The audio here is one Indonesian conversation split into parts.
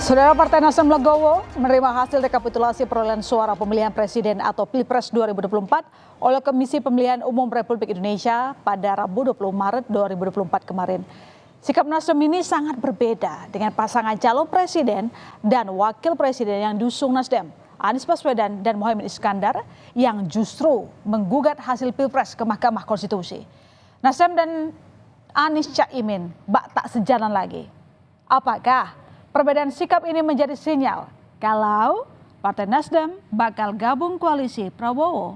Saudara, Partai Nasdem Legowo menerima hasil rekapitulasi perolehan suara pemilihan presiden atau Pilpres 2024 oleh Komisi Pemilihan Umum Republik Indonesia pada Rabu 20 Maret 2024 kemarin. Sikap Nasdem ini sangat berbeda dengan pasangan calon presiden dan wakil presiden yang diusung Nasdem, Anies Baswedan dan Muhaimin Iskandar, yang justru menggugat hasil Pilpres ke Mahkamah Konstitusi. Nasdem dan Anies Caimin tak sejalan lagi. Apakah perbedaan sikap ini menjadi sinyal kalau Partai Nasdem bakal gabung koalisi Prabowo?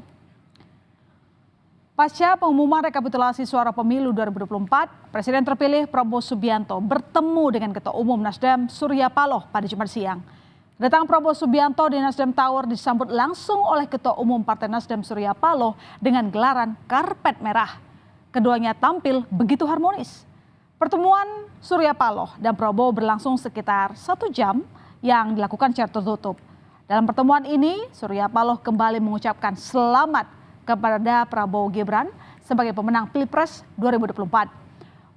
Pasca pengumuman rekapitulasi suara pemilu 2024, Presiden terpilih Prabowo Subianto bertemu dengan Ketua Umum Nasdem Surya Paloh pada Jumat siang. Kedatangan Prabowo Subianto di Nasdem Tower disambut langsung oleh Ketua Umum Partai Nasdem Surya Paloh dengan gelaran karpet merah. Keduanya tampil begitu harmonis. Pertemuan Surya Paloh dan Prabowo berlangsung sekitar 1 jam yang dilakukan secara tertutup. Dalam pertemuan ini, Surya Paloh kembali mengucapkan selamat kepada Prabowo Gibran sebagai pemenang Pilpres 2024.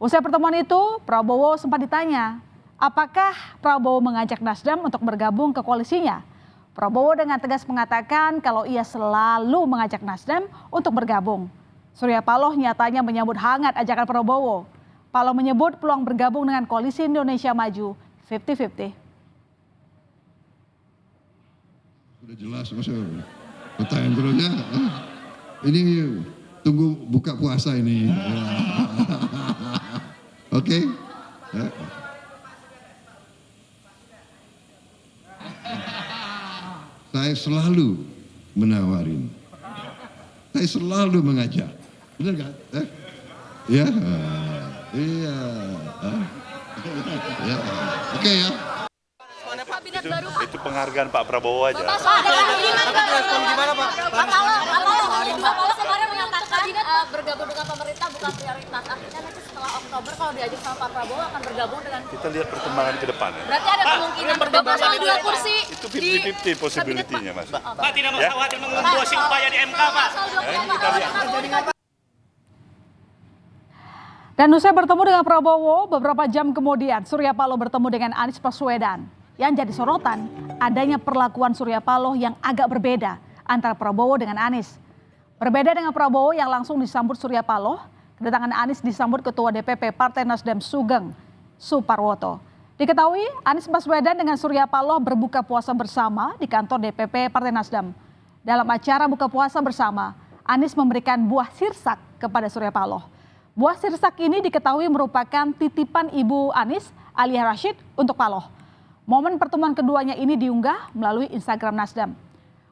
Usai pertemuan itu, Prabowo sempat ditanya, apakah Prabowo mengajak Nasdem untuk bergabung ke koalisinya? Prabowo dengan tegas mengatakan kalau ia selalu mengajak Nasdem untuk bergabung. Surya Paloh nyatanya menyambut hangat ajakan Prabowo. Paloh menyebut peluang bergabung dengan Koalisi Indonesia Maju 50-50. Sudah jelas, pertanyaan terusnya. Ini tunggu buka puasa ini. Oke? Saya selalu menawarin. Saya selalu mengajak. Benar nggak? Ya. Iya. Ya. Oke ya. Itu penghargaan Pak Prabowo aja. Pak respon gimana Pak? Pak Paloh kemarin mengatakan bergabung dengan pemerintah bukan prioritas. Artinya nanti setelah Oktober kalau diajak sama Pak Prabowo akan bergabung dengan. Kita lihat perkembangan ke depan ya. Berarti ada kemungkinan bergabung soal 2 kursi. Itu 50-50 possibility-nya Mas. Pak tidak khawatir mengembosi upaya di MK Pak. Kita lihat. Dan usai bertemu dengan Prabowo, beberapa jam kemudian Surya Paloh bertemu dengan Anies Baswedan. Yang jadi sorotan, adanya perlakuan Surya Paloh yang agak berbeda antara Prabowo dengan Anies. Berbeda dengan Prabowo yang langsung disambut Surya Paloh, kedatangan Anies disambut Ketua DPP Partai Nasdem Sugeng Suparwoto. Diketahui Anies Baswedan dengan Surya Paloh berbuka puasa bersama di kantor DPP Partai Nasdem. Dalam acara buka puasa bersama, Anies memberikan buah sirsak kepada Surya Paloh. Buah sirsak ini diketahui merupakan titipan Ibu Anies, Alia Rashid, untuk Paloh. Momen pertemuan keduanya ini diunggah melalui Instagram Nasdem.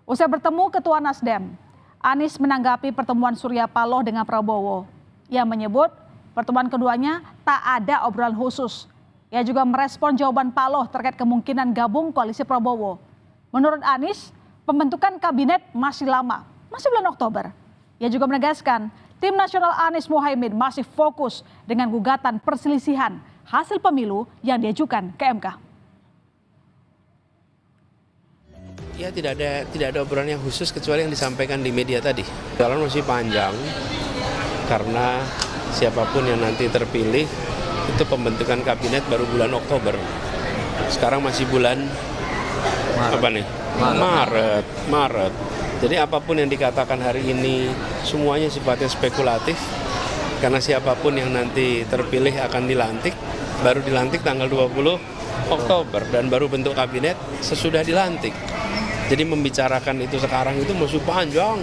Usai bertemu Ketua Nasdem, Anies menanggapi pertemuan Surya Paloh dengan Prabowo. Ia menyebut pertemuan keduanya tak ada obrolan khusus. Ia juga merespon jawaban Paloh terkait kemungkinan gabung koalisi Prabowo. Menurut Anies, pembentukan kabinet masih lama, masih bulan Oktober. Ia juga menegaskan tim nasional Anies Muhaimin masih fokus dengan gugatan perselisihan hasil pemilu yang diajukan ke MK. Ya tidak ada obrolan yang khusus kecuali yang disampaikan di media tadi. Jalan masih panjang karena siapapun yang nanti terpilih itu pembentukan kabinet baru bulan Oktober. Sekarang masih bulan Maret. Jadi apapun yang dikatakan hari ini semuanya sifatnya spekulatif karena siapapun yang nanti terpilih akan dilantik, baru dilantik tanggal 20 Oktober dan baru bentuk kabinet sesudah dilantik. Jadi membicarakan itu sekarang itu masih panjang.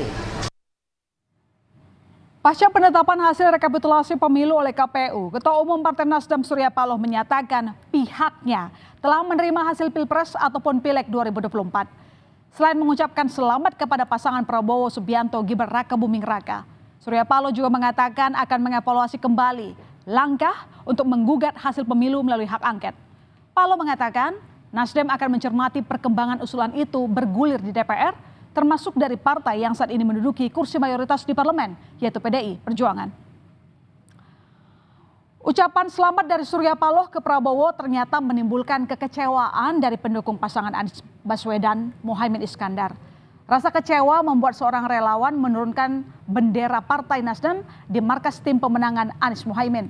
Pasca penetapan hasil rekapitulasi pemilu oleh KPU, Ketua Umum Partai Nasdem Surya Paloh menyatakan pihaknya telah menerima hasil Pilpres ataupun Pileg 2024. Selain mengucapkan selamat kepada pasangan Prabowo Subianto Gibran Rakabuming Raka, Surya Paloh juga mengatakan akan mengevaluasi kembali langkah untuk menggugat hasil pemilu melalui hak angket. Paloh mengatakan Nasdem akan mencermati perkembangan usulan itu bergulir di DPR, termasuk dari partai yang saat ini menduduki kursi mayoritas di parlemen, yaitu PDI Perjuangan. Ucapan selamat dari Surya Paloh ke Prabowo ternyata menimbulkan kekecewaan dari pendukung pasangan Anies Baswedan Muhaimin Iskandar. Rasa kecewa membuat seorang relawan menurunkan bendera Partai Nasdem di markas tim pemenangan Anies Muhaimin.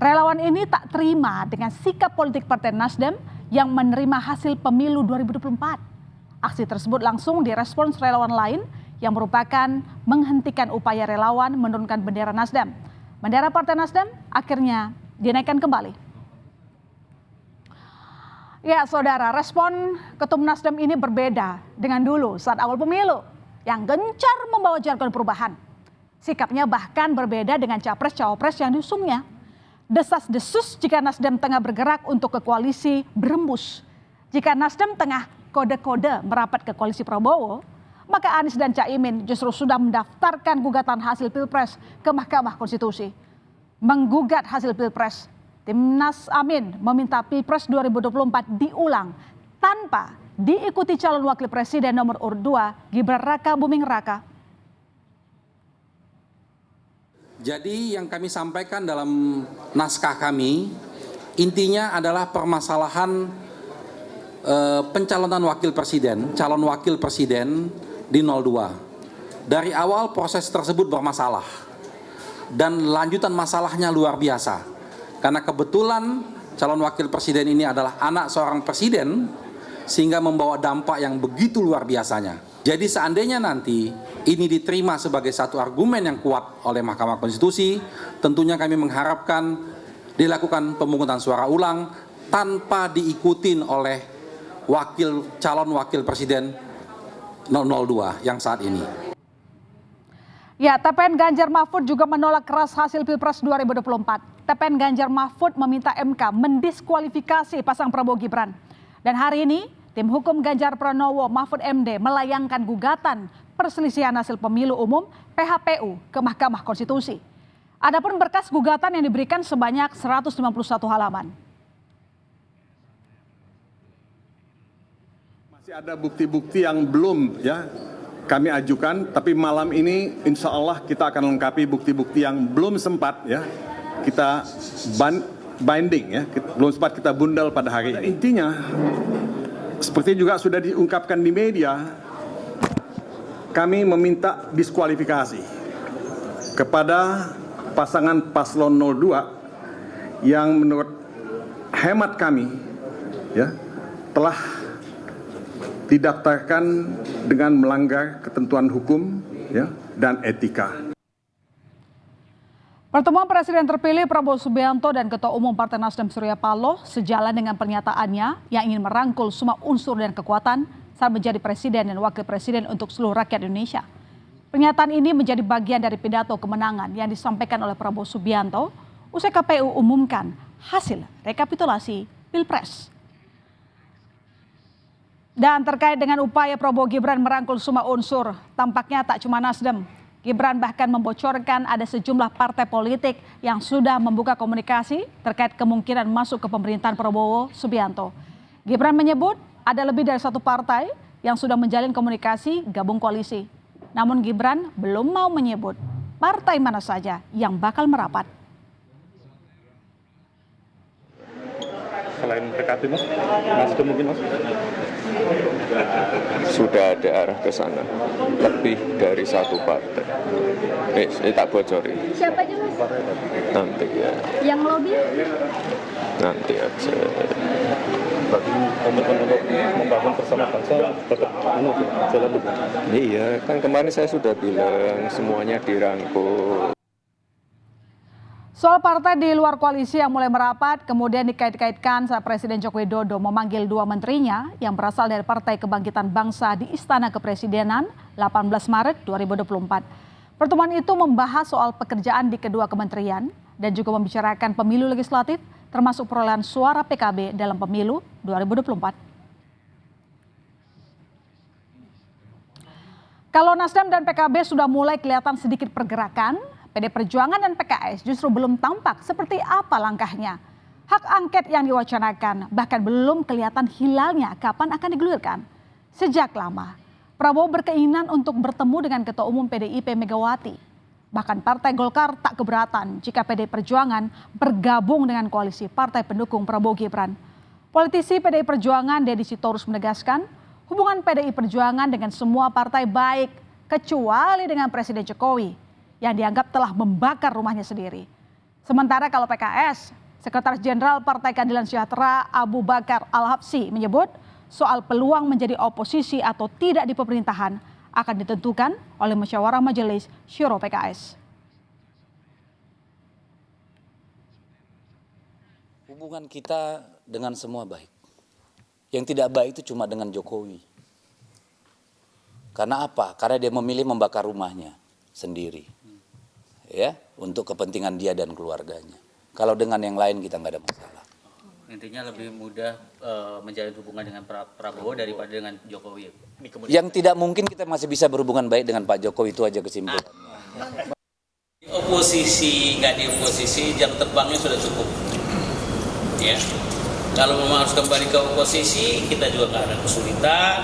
Relawan ini tak terima dengan sikap politik Partai Nasdem yang menerima hasil pemilu 2024. Aksi tersebut langsung direspons relawan lain yang merupakan menghentikan upaya relawan menurunkan bendera Nasdem. Bendera Partai Nasdem akhirnya dinaikkan kembali. Ya saudara, respon Ketum Nasdem ini berbeda dengan dulu saat awal pemilu yang gencar membawa jargon perubahan. Sikapnya bahkan berbeda dengan capres-cawapres yang diusungnya. Desas-desus jika Nasdem tengah bergerak untuk ke koalisi berembus. Jika Nasdem tengah kode-kode merapat ke koalisi Prabowo, maka Anies dan Caimin justru sudah mendaftarkan gugatan hasil Pilpres ke Mahkamah Konstitusi. Menggugat hasil Pilpres, Timnas Amin meminta Pilpres 2024 diulang tanpa diikuti calon wakil presiden nomor urut 2 Gibran Raka Buming Raka. Jadi yang kami sampaikan dalam naskah kami intinya adalah permasalahan pencalonan wakil presiden, calon wakil presiden di 02. Dari awal proses tersebut bermasalah dan lanjutan masalahnya luar biasa. Karena kebetulan calon wakil presiden ini adalah anak seorang presiden sehingga membawa dampak yang begitu luar biasanya. Jadi seandainya nanti ini diterima sebagai satu argumen yang kuat oleh Mahkamah Konstitusi, tentunya kami mengharapkan dilakukan pemungutan suara ulang tanpa diikutin oleh calon wakil presiden 002 yang saat ini. Ya, TPN Ganjar Mahfud juga menolak keras hasil Pilpres 2024. TPN Ganjar Mahfud meminta MK mendiskualifikasi pasang Prabowo Gibran. Dan hari ini, tim hukum Ganjar Pranowo Mahfud MD melayangkan gugatan perselisihan hasil pemilu umum PHPU ke Mahkamah Konstitusi. Adapun berkas gugatan yang diberikan sebanyak 151 halaman. Masih ada bukti-bukti yang belum kami ajukan, tapi malam ini insya Allah kita akan lengkapi bukti-bukti yang belum sempat kita binding belum sempat kita bundel pada hari ini. Intinya seperti juga sudah diungkapkan di media, kami meminta diskualifikasi kepada pasangan paslon 02 yang menurut hemat kami telah didaftarkan dengan melanggar ketentuan hukum dan etika. Pertemuan Presiden terpilih Prabowo Subianto dan Ketua Umum Partai Nasdem Surya Paloh sejalan dengan pernyataannya yang ingin merangkul semua unsur dan kekuatan saat menjadi Presiden dan Wakil Presiden untuk seluruh rakyat Indonesia. Pernyataan ini menjadi bagian dari pidato kemenangan yang disampaikan oleh Prabowo Subianto usai KPU umumkan hasil rekapitulasi Pilpres. Dan terkait dengan upaya Prabowo Gibran merangkul semua unsur, tampaknya tak cuma Nasdem. Gibran bahkan membocorkan ada sejumlah partai politik yang sudah membuka komunikasi terkait kemungkinan masuk ke pemerintahan Prabowo Subianto. Gibran menyebut ada lebih dari satu partai yang sudah menjalin komunikasi gabung koalisi. Namun Gibran belum mau menyebut partai mana saja yang bakal merapat. Selain PKB mas, Nasdem mungkin mas? Sudah ada arah ke sana, lebih dari satu partai. Tak bocorin. Siapa aja mas? Nanti ya. Yang lobby? Nanti aja. Berarti komitmen untuk membangun bersama bangsa tetap jalan dulu. Iya, kan kemarin saya sudah bilang semuanya dirangkul. Soal partai di luar koalisi yang mulai merapat kemudian dikait-kaitkan saat Presiden Joko Widodo memanggil dua menterinya yang berasal dari Partai Kebangkitan Bangsa di Istana Kepresidenan 18 Maret 2024. Pertemuan itu membahas soal pekerjaan di kedua kementerian dan juga membicarakan pemilu legislatif termasuk perolehan suara PKB dalam pemilu 2024. Kalau Nasdem dan PKB sudah mulai kelihatan sedikit pergerakan, PD Perjuangan dan PKS justru belum tampak seperti apa langkahnya. Hak angket yang diwacanakan bahkan belum kelihatan hilalnya kapan akan digulirkan. Sejak lama, Prabowo berkeinginan untuk bertemu dengan Ketua Umum PDIP Megawati. Bahkan Partai Golkar tak keberatan jika PD Perjuangan bergabung dengan koalisi partai pendukung Prabowo Gibran. Politisi PDI Perjuangan Deddy Sitorus menegaskan hubungan PDI Perjuangan dengan semua partai baik kecuali dengan Presiden Jokowi yang dianggap telah membakar rumahnya sendiri. Sementara kalau PKS Sekretaris Jenderal Partai Keadilan Sejahtera Abu Bakar Al-Habsyi menyebut soal peluang menjadi oposisi atau tidak di pemerintahan akan ditentukan oleh musyawarah majelis syuro PKS. Hubungan kita dengan semua baik. Yang tidak baik itu cuma dengan Jokowi. Karena apa? Karena dia memilih membakar rumahnya sendiri. Ya, untuk kepentingan dia dan keluarganya. Kalau dengan yang lain kita nggak ada masalah. Intinya lebih mudah menjalin hubungan dengan Prabowo daripada dengan Jokowi. Yang tidak mungkin kita masih bisa berhubungan baik dengan Pak Jokowi, itu aja kesimpulannya. Oposisi, nggak di oposisi, jam terbangnya sudah cukup. Ya, kalau memang harus kembali ke oposisi, kita juga nggak ada kesulitan.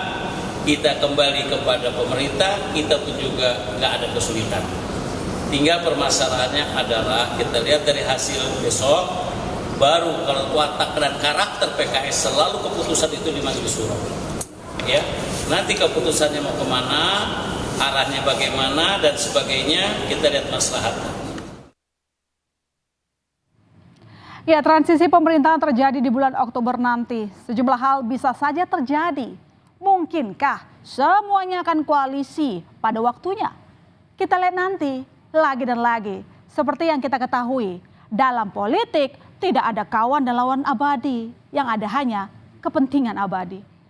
Kita kembali kepada pemerintah, kita pun juga nggak ada kesulitan. Tinggal permasalahannya adalah kita lihat dari hasil besok, baru kalau watak dan karakter PKS selalu keputusan itu di majelis syuro. Ya, nanti keputusannya mau kemana, arahnya bagaimana dan sebagainya, kita lihat maslahatnya. Ya, transisi pemerintahan terjadi di bulan Oktober nanti. Sejumlah hal bisa saja terjadi. Mungkinkah semuanya akan koalisi pada waktunya? Kita lihat nanti. Lagi dan lagi, seperti yang kita ketahui, dalam politik tidak ada kawan dan lawan abadi, yang ada hanya kepentingan abadi.